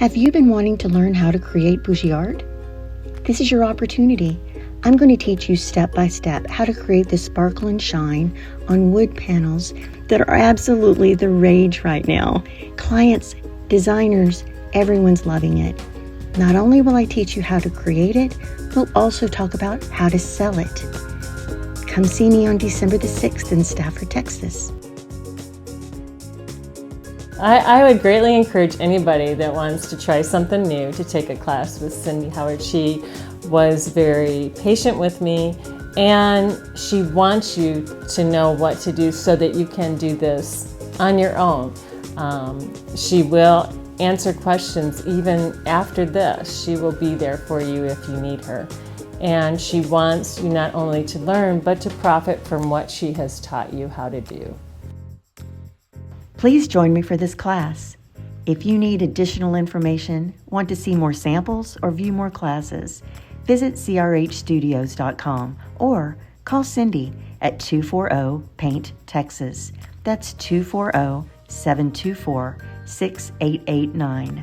Have you been wanting to learn how to create Boujee art? This is your opportunity. I'm going to teach you step by step how to create the sparkle and shine on wood panels that are absolutely the rage right now. Clients, designers, everyone's loving it. Not only will I teach you how to create it, we'll also talk about how to sell it. Come see me on December the 6th in Stafford, Texas. I would greatly encourage anybody that wants to try something new to take a class with Cindy Howard. She was very patient with me, and she wants you to know what to do so that you can do this on your own. She will answer questions even after this. She will be there for you if you need her. And she wants you not only to learn, but to profit from what she has taught you how to do. Please join me for this class. If you need additional information, want to see more samples, or view more classes, visit CRHstudios.com or call Cindy at 240-PAINT-TEXAS. That's 240-724-6889.